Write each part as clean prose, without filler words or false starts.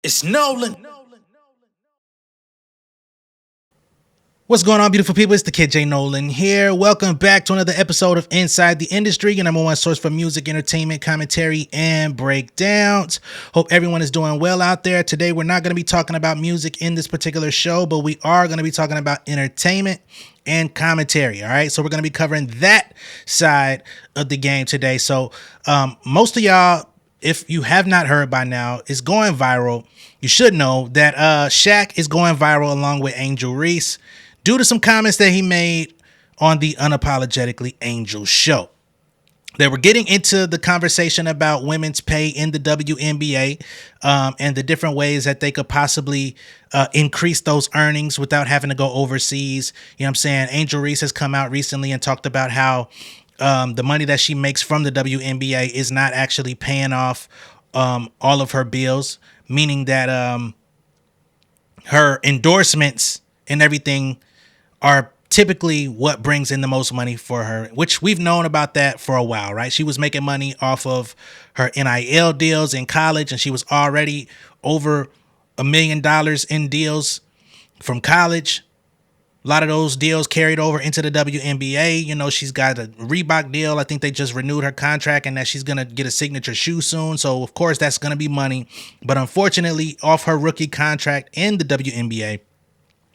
It's Nolan. What's going on, beautiful people? It's the kid J Nolan here. Welcome back to another episode of Inside the Industry, your number one source for music, entertainment, commentary, and breakdowns. Hope everyone is doing well out there. Today, we're not going to be talking about music in this particular show, but we are going to be talking about entertainment and commentary. All right, so we're going to be covering that side of the game today. So, most of y'all, if you have not heard by now, is going viral. You should know that Shaq is going viral along with Angel Reese due to some comments that he made on the Unapologetically Angel show. They were getting into the conversation about women's pay in the WNBA and the different ways that they could possibly increase those earnings without having to go overseas. You know what I'm saying? Angel Reese has come out recently and talked about how the money that she makes from the WNBA is not actually paying off all of her bills, meaning that her endorsements and everything are typically what brings in the most money for her, which we've known about that for a while, right? She was making money off of her NIL deals in college, and she was already over $1 million in deals from college. A lot of those deals carried over into the WNBA. You know, she's got a Reebok deal. I think they just renewed her contract and that she's going to get a signature shoe soon. So, of course, that's going to be money. But unfortunately, off her rookie contract in the WNBA,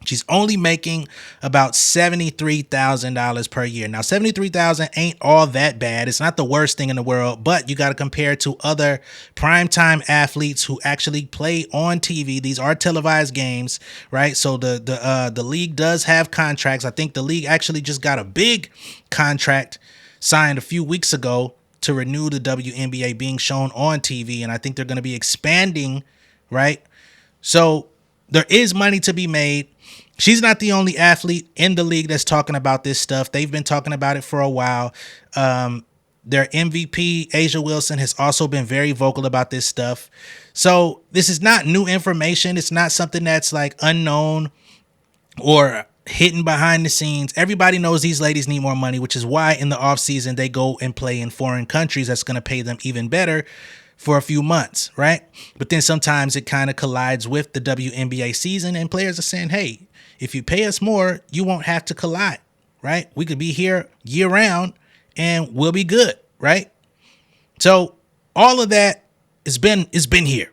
she's only making about $73,000 per year. Now, $73,000 ain't all that bad. It's not the worst thing in the world, but you got to compare it to other primetime athletes who actually play on TV. These are televised games, right? So the league does have contracts. I think the league actually just got a big contract signed a few weeks ago to renew the WNBA being shown on TV, and I think they're going to be expanding, right? So there is money to be made. She's not the only athlete in the league that's talking about this stuff. They've been talking about it for a while. Their MVP, A'ja Wilson, has also been very vocal about this stuff. So this is not new information. It's not something that's like unknown or hidden behind the scenes. Everybody knows these ladies need more money, which is why in the offseason they go and play in foreign countries that's going to pay them even better for a few months, right? But then sometimes it kind of collides with the WNBA season, and players are saying, hey, if you pay us more, you won't have to collide, right? We could be here year round and we'll be good, right? So all of that has been here.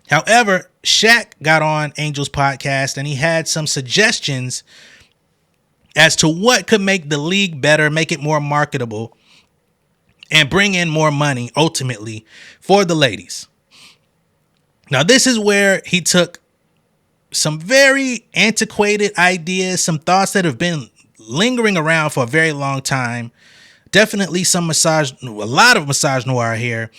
However, Shaq got on Angel's podcast and he had some suggestions as to what could make the league better, make it more marketable, and bring in more money ultimately for the ladies. Now, this is where he took some very antiquated ideas, some thoughts that have been lingering around for a very long time. Definitely a lot of misogynoir here.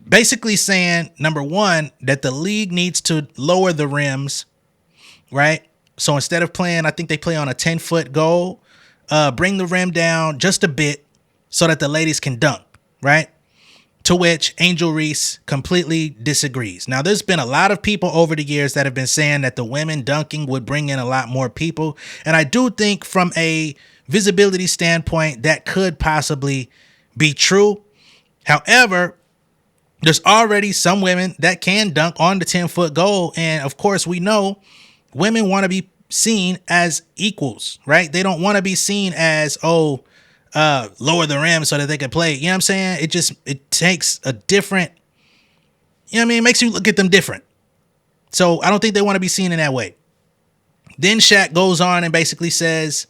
Basically saying, number one, that the league needs to lower the rims, right? So instead of playing, I think they play on a 10-foot goal, bring the rim down just a bit so that the ladies can dunk, right? To which Angel Reese completely disagrees. Now, there's been a lot of people over the years that have been saying that the women dunking would bring in a lot more people. And I do think from a visibility standpoint, that could possibly be true. However, there's already some women that can dunk on the 10-foot goal. And of course, we know women want to be seen as equals, right? They don't want to be seen as, lower the rim so that they can play. You know what I'm saying? It takes a different, you know what I mean? It makes you look at them different. So I don't think they want to be seen in that way. Then Shaq goes on and basically says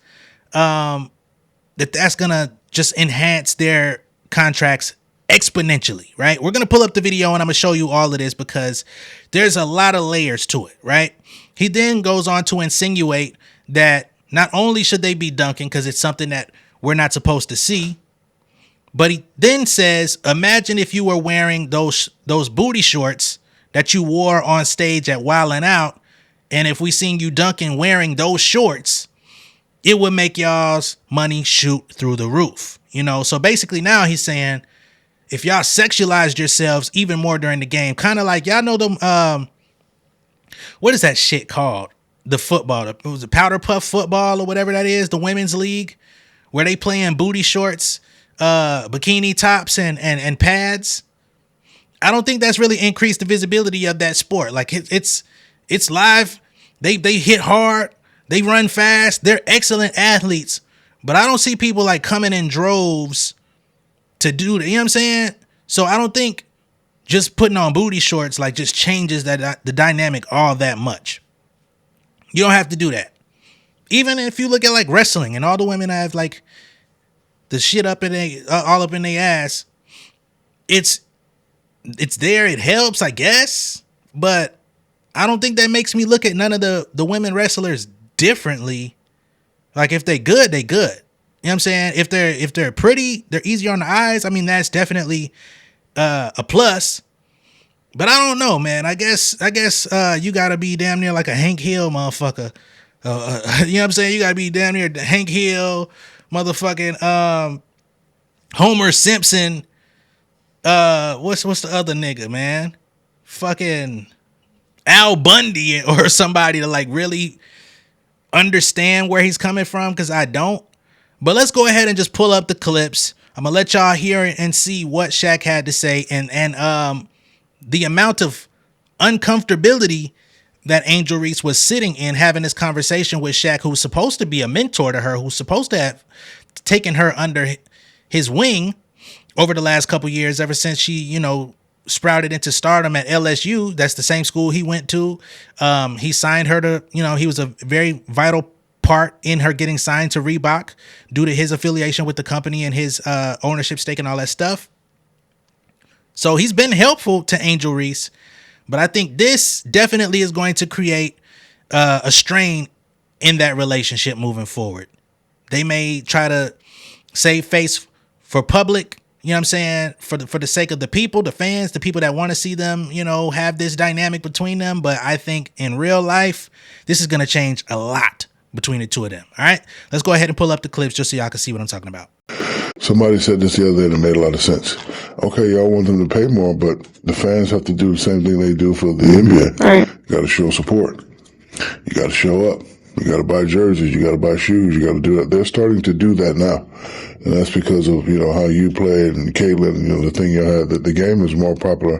that's going to just enhance their contracts exponentially, right? We're going to pull up the video and I'm going to show you all of this because there's a lot of layers to it, right? He then goes on to insinuate that not only should they be dunking because it's something that we're not supposed to see, but he then says, imagine if you were wearing those booty shorts that you wore on stage at Wildin' Out, and if we seen you dunking wearing those shorts, it would make y'all's money shoot through the roof. You know, so basically now he's saying, if y'all sexualized yourselves even more during the game, kind of like, y'all know them, what is that shit called? The football, it was a powder puff football or whatever that is, the women's league, where they play in booty shorts, bikini tops and pads. I don't think that's really increased the visibility of that sport. Like it's live. They hit hard. They run fast. They're excellent athletes. But I don't see people like coming in droves to do that. You know what I'm saying? So I don't think just putting on booty shorts like just changes that the dynamic all that much. You don't have to do that. Even if you look at like wrestling and all the women have like the shit up in all up in their ass, it's there. It helps, I guess, but I don't think that makes me look at none of the women wrestlers differently. Like if they good, they good. You know what I'm saying? If they're pretty, they're easier on the eyes. I mean, that's definitely a plus. But I don't know, man. I guess you gotta be damn near like a Hank Hill motherfucker. You know what I'm saying? You gotta be damn near Hank Hill, motherfucking Homer Simpson. What's the other nigga, man? Fucking Al Bundy or somebody to like really understand where he's coming from, because I don't. But let's go ahead and just pull up the clips. I'm gonna let y'all hear and see what Shaq had to say, and the amount of uncomfortability that Angel Reese was sitting in having this conversation with Shaq, who's supposed to be a mentor to her, who's supposed to have taken her under his wing over the last couple years, ever since she, you know, sprouted into stardom at LSU. That's the same school he went to. He signed her to, you know, he was a very vital part in her getting signed to Reebok due to his affiliation with the company and his ownership stake and all that stuff. So he's been helpful to Angel Reese, but I think this definitely is going to create a strain in that relationship moving forward. They may try to save face for public, you know what I'm saying, for the sake of the people, the fans, the people that want to see them, you know, have this dynamic between them. But I think in real life, this is going to change a lot between the two of them. All right, let's go ahead and pull up the clips just so y'all can see what I'm talking about. Somebody said this the other day and it made a lot of sense. Okay, y'all want them to pay more, but the fans have to do the same thing they do for the NBA. Right. You got to show support. You got to show up. You got to buy jerseys. You got to buy shoes. You got to do that. They're starting to do that now. And that's because of, you know, how you played and Caitlin, you know, the thing you had, that the game is more popular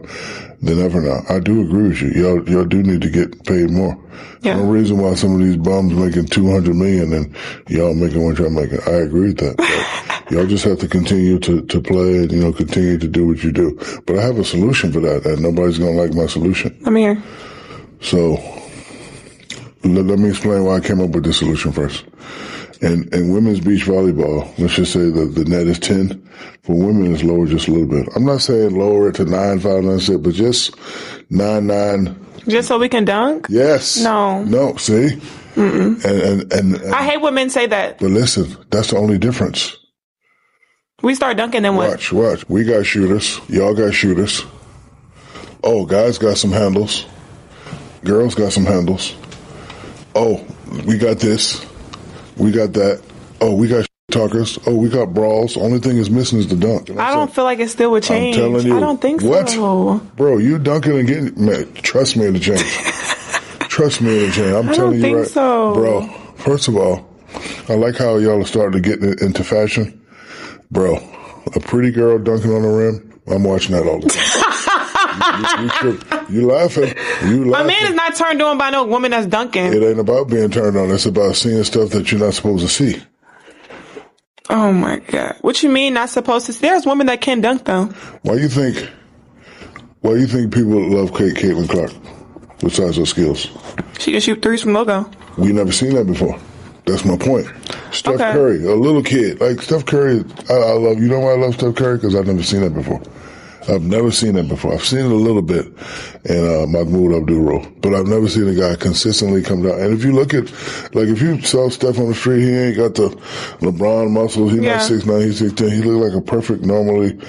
than ever now. I do agree with you. Y'all do need to get paid more. Yeah. No reason why some of these bums making $200 million and y'all making what y'all making. I agree with that. But y'all just have to continue to play and, you know, continue to do what you do. But I have a solution for that, and nobody's going to like my solution. I'm here. So let me explain why I came up with this solution first. In women's beach volleyball, let's just say that the net is 10. For women, it's lower just a little bit. I'm not saying lower it to 9, 5, 9, 6, but just 9, 9. Just so we can dunk? Yes. No, see? Mm-mm. And I hate when men say that. But listen, that's the only difference. We start dunking, then what? Watch. We got shooters. Y'all got shooters. Oh, guys got some handles. Girls got some handles. Oh, we got this. We got that. Oh, we got talkers. Oh, we got brawls. Only thing is missing is the dunk. I don't feel like it still would change. I'm telling you. I don't think what? so. Bro, you dunking and getting, man, trust me, it'll change. Trust me, it'll change. I'm telling you right. So. Bro, first of all, I like how y'all are starting to get into fashion. Bro, a pretty girl dunking on the rim, I'm watching that all the time. You laughing. My man is not turned on by no woman that's dunking. It ain't about being turned on. It's about seeing stuff that you're not supposed to see. Oh, my God. What you mean not supposed to see? There's women that can dunk, though. Why you think people love Caitlin Clark besides her skills? She can shoot threes from logo. We never seen that before. That's my point. Steph Curry, a little kid. Like, Steph Curry, I love, you know why I love Steph Curry? Because I've never seen that before. I've never seen that before. I've seen it a little bit in Mahmoud Abdul-Roh, but I've never seen a guy consistently come down. And if you look at, like, if you saw Steph on the street, he ain't got the LeBron muscles. He's not 6'9", he's 6'10". He look like a perfect, normally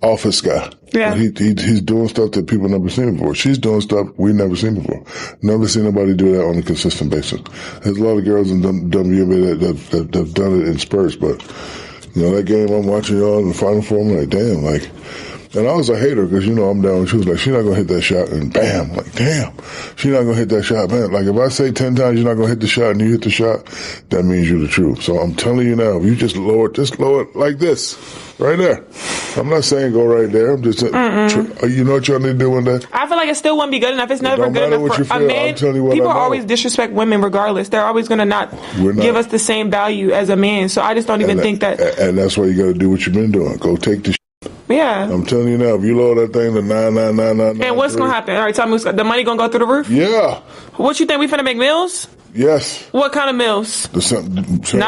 office guy. Yeah. He's doing stuff that people never seen before. She's doing stuff we never seen before. Never seen nobody do that on a consistent basis. There's a lot of girls in WNBA that have done it in spurts, but, you know, that game I'm watching y'all in the Final Four, I'm like, damn, like. And I was a hater because, you know, I'm down. She was like, she's not going to hit that shot. And bam, like, damn, she's not going to hit that shot. Man, like, if I say 10 times you're not going to hit the shot and you hit the shot, that means you're the truth. So I'm telling you now, if you just lower it like this, right there. I'm not saying go right there. I'm just you know what y'all need to do one day? I feel like it still wouldn't be good enough. It's never Don't good matter enough what for you feel. a man. I'm telling you what People I know. always disrespect women regardless. They're always going to not give us the same value as a man. So I just don't even think that. And that's why you got to do what you've been doing. Go take the Yeah. I'm telling you now, if you load that thing to 99999. And what's going to happen? All right, tell me, the money going to go through the roof? Yeah. What you think, we finna make meals? Yes. What kind of meals? The same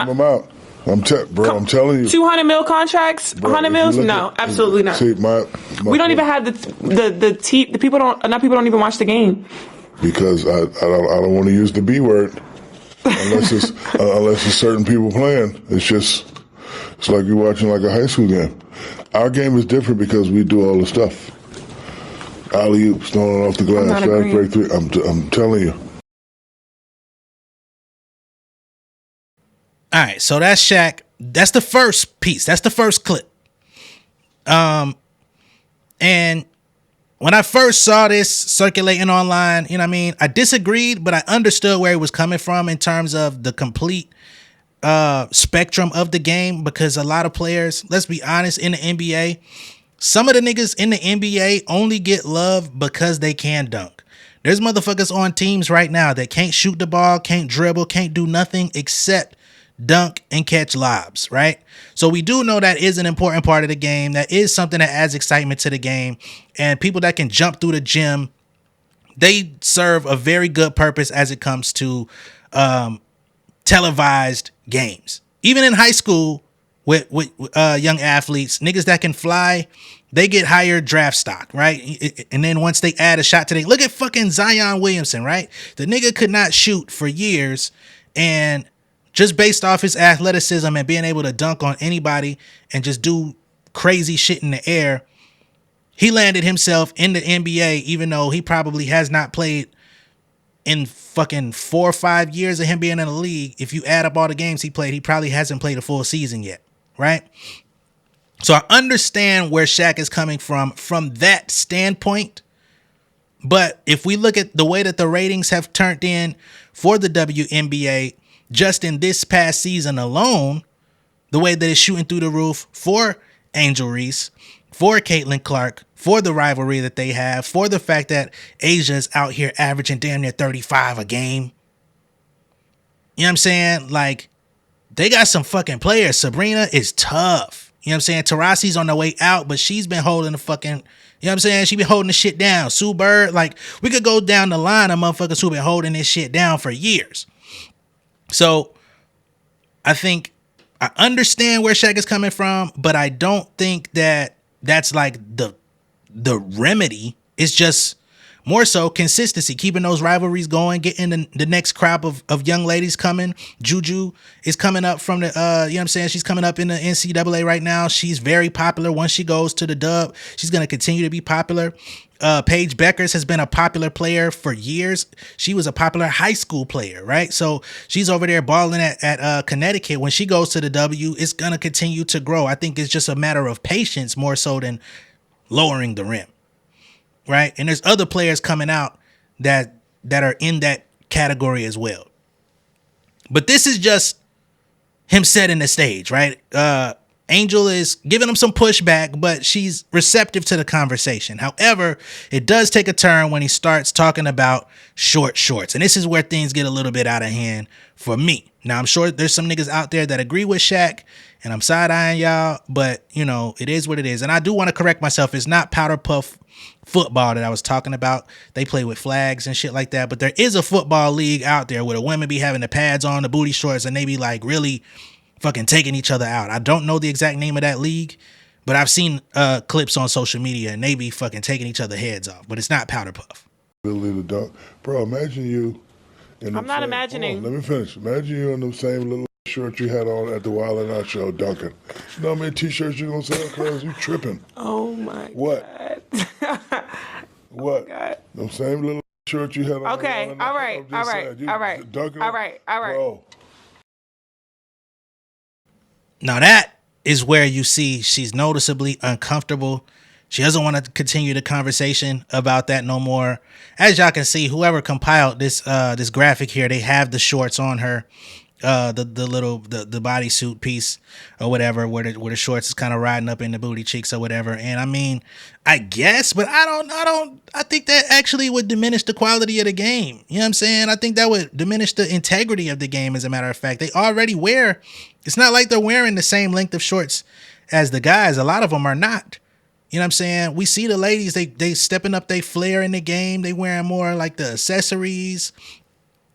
amount. I'm telling you. 200 mil contracts? 100 mils? No, absolutely not. See, we don't even have the people don't even watch the game. Because I don't want to use the B word unless it's certain people playing. It's like you're watching like a high school game. Our game is different because we do all the stuff. Alley-oops, throwing off the glass, fast break three. I'm telling you. All right, so that's Shaq. That's the first piece. That's the first clip. And when I first saw this circulating online, you know what I mean? I disagreed, but I understood where it was coming from in terms of the complete spectrum of the game, because a lot of players, let's be honest, in the NBA, some of the niggas in the NBA only get love because they can dunk. There's motherfuckers on teams right now that can't shoot the ball, can't dribble, can't do nothing except dunk and catch lobs, right? So we do know that is an important part of the game. That is something that adds excitement to the game. And people that can jump through the gym, they serve a very good purpose as it comes to televised games. Even in high school with young athletes, niggas that can fly, they get higher draft stock, right? And then once they add a shot to look at fucking Zion Williamson, right? The nigga could not shoot for years, and just based off his athleticism and being able to dunk on anybody and just do crazy shit in the air, he landed himself in the NBA, even though he probably has not played in fucking 4 or 5 years of him being in the league. If you add up all the games he played, he probably hasn't played a full season yet, right? So I understand where Shaq is coming from that standpoint. But if we look at the way that the ratings have turned in for the WNBA, just in this past season alone, the way that it's shooting through the roof for Angel Reese, for Caitlin Clark, for the rivalry that they have, for the fact that Asia is out here averaging damn near 35 a game. You know what I'm saying? Like, they got some fucking players. Sabrina is tough. You know what I'm saying? Tarasi's on the way out, but she's been holding the fucking, you know what I'm saying? She been holding the shit down. Sue Bird, like, we could go down the line of motherfuckers who been holding this shit down for years. So I think I understand where Shaq is coming from, but I don't think that that's like the remedy. It's just more so consistency, keeping those rivalries going, getting the next crop of young ladies coming. Juju is coming up from the, you know what I'm saying? She's coming up in the NCAA right now. She's very popular. Once she goes to the dub, she's going to continue to be popular. Paige Beckers has been a popular player for years. She was a popular high school player, right? So she's over there balling at Connecticut. When she goes to the W, it's going to continue to grow. I think it's just a matter of patience more so than lowering the rim, right? And there's other players coming out that are in that category as well. But this is just him setting the stage, right? Angel is giving him some pushback, but she's receptive to the conversation. However, it does take a turn when he starts talking about short shorts. And this is where things get a little bit out of hand for me. Now, I'm sure there's some niggas out there that agree with Shaq, and I'm side-eyeing y'all, but, you know, it is what it is. And I do want to correct myself. It's not powder puff football that I was talking about. They play with flags and shit like that. But there is a football league out there where the women be having the pads on, the booty shorts, and they be like really fucking taking each other out. I don't know the exact name of that league, but I've seen clips on social media and they be fucking taking each other heads off. But it's not powder puff. Bro, imagine you. I'm not imagining. Let me finish. Imagine you in the same little shirt you had on at the Wild 'N Out show, dunking. You know how many t-shirts you gonna sell, cuz? You tripping. Oh my what? God. What? Oh God. The same little shirt you had on. Okay. All right. All right. Bro. Now that is where you see she's noticeably uncomfortable. She doesn't want to continue the conversation about that no more. As y'all can see, whoever compiled this graphic here, they have the shorts on her. the bodysuit piece or whatever, where the shorts is kind of riding up in the booty cheeks or whatever. And I mean, I guess, but I think that actually would diminish the quality of the game. You know what I'm saying? I think that would diminish the integrity of the game. As a matter of fact, they already wear. It's not like they're wearing the same length of shorts as the guys. A lot of them are not. You know what I'm saying? We see the ladies, they stepping up their flair in the game. They wearing more like the accessories.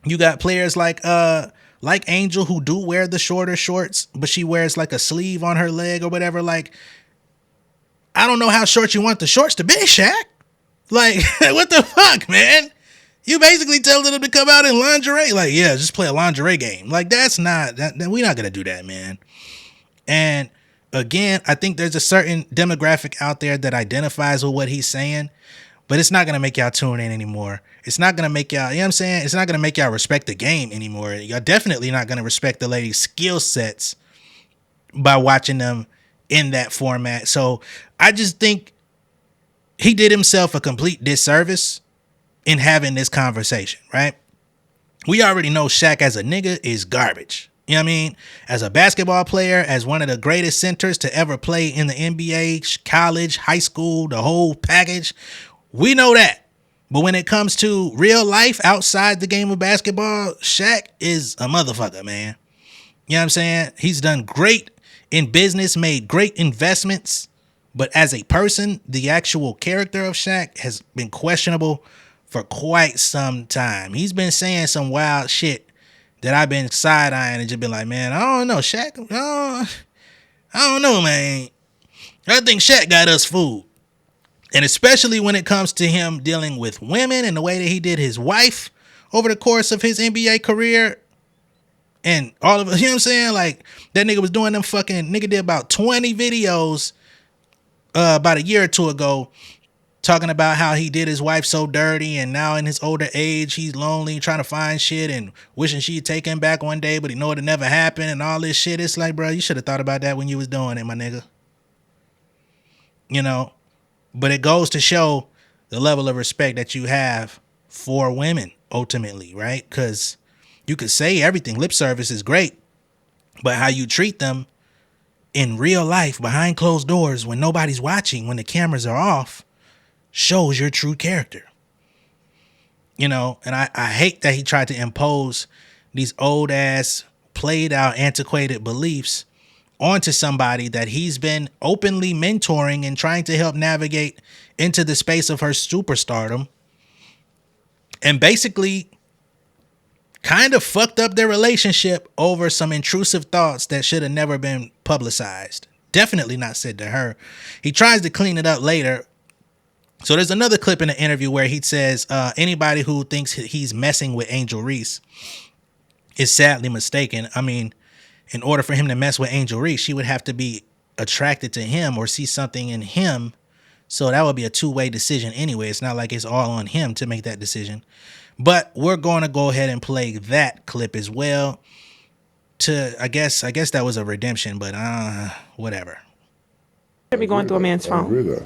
You got players like Angel, who do wear the shorter shorts, but she wears like a sleeve on her leg or whatever. Like, I don't know how short you want the shorts to be, Shaq. Like, what the fuck, man? You basically telling them to come out in lingerie. Like, yeah, just play a lingerie game. Like, we're not going to do that, man. And again, I think there's a certain demographic out there that identifies with what he's saying, but it's not going to make y'all tune in anymore. It's not going to make y'all, you know what I'm saying? It's not going to make y'all respect the game anymore. Y'all definitely not going to respect the ladies' skill sets by watching them in that format. So I just think he did himself a complete disservice in having this conversation, right? We already know Shaq as a nigga is garbage. You know what I mean? As a basketball player, as one of the greatest centers to ever play in the NBA, college, high school, the whole package, we know that. But when it comes to real life outside the game of basketball, Shaq is a motherfucker, man. You know what I'm saying? He's done great in business, made great investments. But as a person, the actual character of Shaq has been questionable for quite some time. He's been saying some wild shit that I've been side-eyeing and just been like, man, I don't know, Shaq. I don't know, man. I think Shaq got us fooled. And especially when it comes to him dealing with women and the way that he did his wife over the course of his NBA career. And all of it, you know what I'm saying? Like, that nigga was doing them nigga did about 20 videos about a year or two ago talking about how he did his wife so dirty, and now in his older age, he's lonely, trying to find shit and wishing she'd take him back one day, but he know it'll never happen and all this shit. It's like, bro, you should have thought about that when you was doing it, my nigga. You know? But it goes to show the level of respect that you have for women, ultimately, right? Because you could say everything, lip service is great, but how you treat them in real life, behind closed doors, when nobody's watching, when the cameras are off, shows your true character. You know, and I hate that he tried to impose these old ass, played out, antiquated beliefs onto somebody that he's been openly mentoring and trying to help navigate into the space of her superstardom, and basically kind of fucked up their relationship over some intrusive thoughts that should have never been publicized. Definitely not said to her. He tries to clean it up later. So there's another clip in the interview where he says anybody who thinks he's messing with Angel Reese is sadly mistaken. I mean, in order for him to mess with Angel Reese, she would have to be attracted to him or see something in him. So that would be a two-way decision anyway. It's not like it's all on him to make that decision. But we're going to go ahead and play that clip as well. I guess that was a redemption, but whatever. Should be going through a man's phone. I agree that.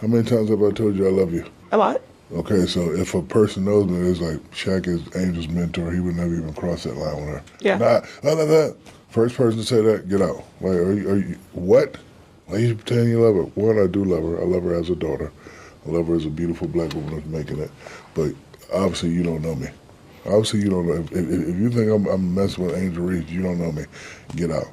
How many times have I told you I love you? A lot. Okay, so if a person knows me, it's like Shaq is Angel's mentor. He would never even cross that line with her. Yeah. Other than that, first person to say that, get out. Like, are you what? Why are you pretending you love her? One, I do love her. I love her as a daughter. I love her as a beautiful black woman who's making it. But obviously, you don't know me. Obviously, you don't know. If you think I'm messing with Angel Reese, you don't know me. Get out.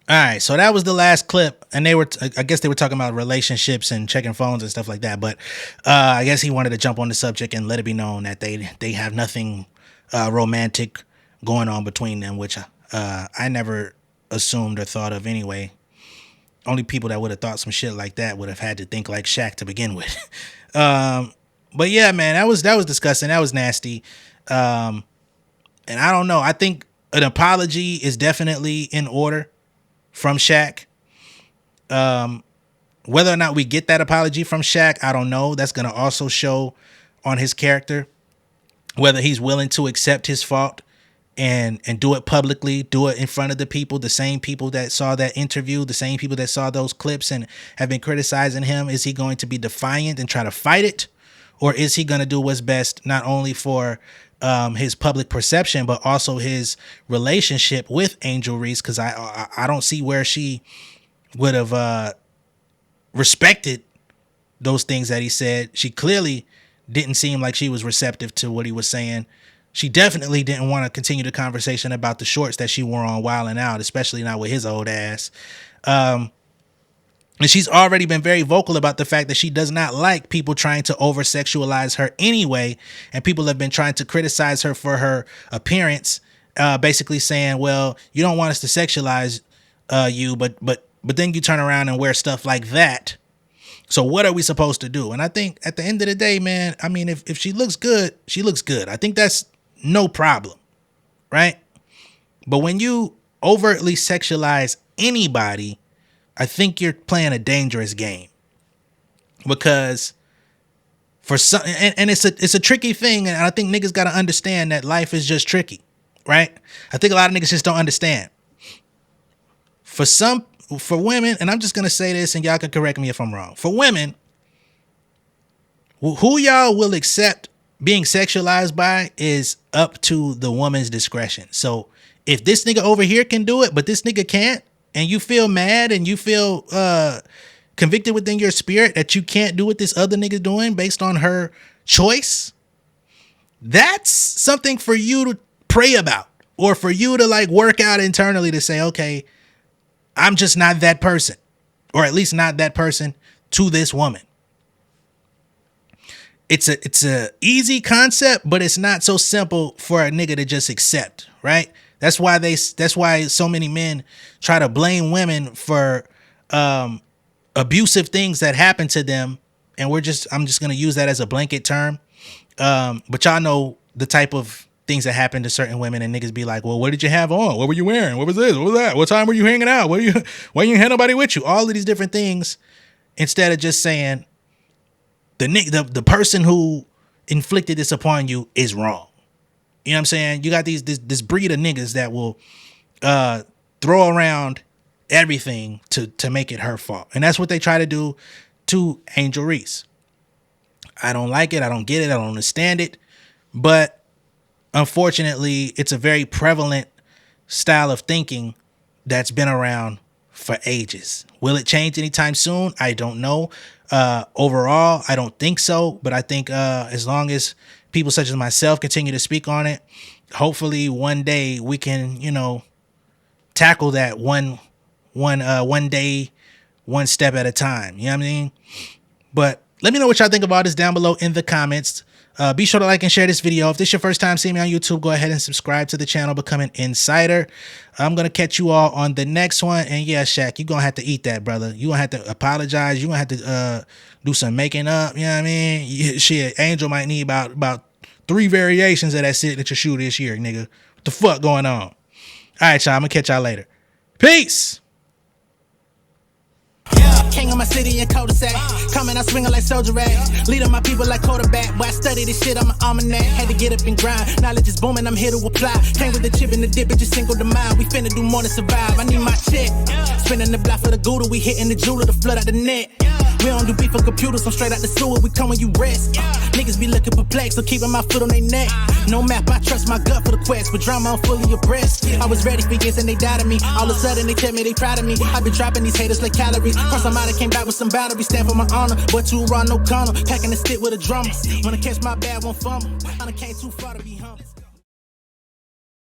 All right, so that was the last clip, and I guess they were talking about relationships and checking phones and stuff like that. But I guess he wanted to jump on the subject and let it be known that they have nothing romantic going on between them, which I never assumed or thought of anyway. Only people that would have thought some shit like that would have had to think like Shaq to begin with. But yeah, man, that was disgusting. That was nasty. And I don't know. I think an apology is definitely in order from Shaq. Whether or not we get that apology from Shaq, I don't know. That's going to also show on his character, whether he's willing to accept his fault and do it publicly, do it in front of the people, the same people that saw that interview, the same people that saw those clips and have been criticizing him? Is he going to be defiant and try to fight it? Or is he going to do what's best, not only for his public perception, but also his relationship with Angel Reese? Because I don't see where she would have respected those things that he said. She clearly didn't seem like she was receptive to what he was saying. She definitely didn't want to continue the conversation about the shorts that she wore on Wild 'N Out, especially not with his old ass. And she's already been very vocal about the fact that she does not like people trying to over-sexualize her anyway. And people have been trying to criticize her for her appearance, basically saying, well, you don't want us to sexualize you, but then you turn around and wear stuff like that. So what are we supposed to do? And I think at the end of the day, man, I mean, if she looks good, she looks good. I think that's no problem, right? But when you overtly sexualize anybody, I think you're playing a dangerous game, because for some, and it's a tricky thing. And I think niggas got to understand that life is just tricky, right? I think a lot of niggas just don't understand. For women, and I'm just going to say this and y'all can correct me if I'm wrong. For women, who y'all will accept being sexualized by is up to the woman's discretion. So if this nigga over here can do it, but this nigga can't, and you feel mad and you feel convicted within your spirit that you can't do what this other nigga doing based on her choice, that's something for you to pray about, or for you to like work out internally to say, okay, I'm just not that person, or at least not that person to this woman. It's a easy concept, but it's not so simple for a nigga to just accept, right? That's why so many men try to blame women for abusive things that happen to them, and I'm just gonna use that as a blanket term. But y'all know the type of things that happen to certain women, and niggas be like, well, what did you have on? What were you wearing? What was this? What was that? What time were you hanging out? Why you had nobody with you? All of these different things, instead of just saying the person who inflicted this upon you is wrong. You know what I'm saying? You got this breed of niggas that will throw around everything to make it her fault. And that's what they try to do to Angel Reese. I don't like it. I don't get it. I don't understand it. But unfortunately, it's a very prevalent style of thinking that's been around for ages. Will it change anytime soon? I don't know. Overall, I don't think so. But I think as long as people such as myself continue to speak on it, hopefully one day we can, tackle that one day, one step at a time. You know what I mean? But let me know what y'all think about this down below in the comments. Be sure to like and share this video. If this is your first time seeing me on YouTube, go ahead and subscribe to the channel, become an insider. I'm going to catch you all on the next one. And yeah, Shaq, you're going to have to eat that, brother. You're going to have to apologize. You're going to have to do some making up. You know what I mean? Shit, Angel might need about 3 variations of that signature shoe this year, nigga. What the fuck going on? All right, y'all. I'm going to catch y'all later. Peace. King of my city and cul-de-sac. Coming, I swinging like soldier rag. Leading my people like quarterback. Boy, I study this shit, I'm an almanac. Had to get up and grind. Knowledge is booming, I'm here to apply. Came with the chip and the dip, it just single the mind. We finna do more than survive. I need my check. Spinning the block for the Gouda. We hitting the jeweler to flood out the net. We don't do beef for computers, I'm straight out the sewer. We come when you rest. Niggas be looking perplexed, so keeping my foot on their neck. No map, I trust my gut for the quest. But drama, I'm fully abreast. I was ready for years and they died of me. All of a sudden they tell me they proud of me. I been dropping these haters like calories. Cross them out, I came back with some boundaries. Stand for my honor, but too raw, no corner. Packing the stick with a drummer. Wanna catch my bad, won't fumble. I done came too far to be humble.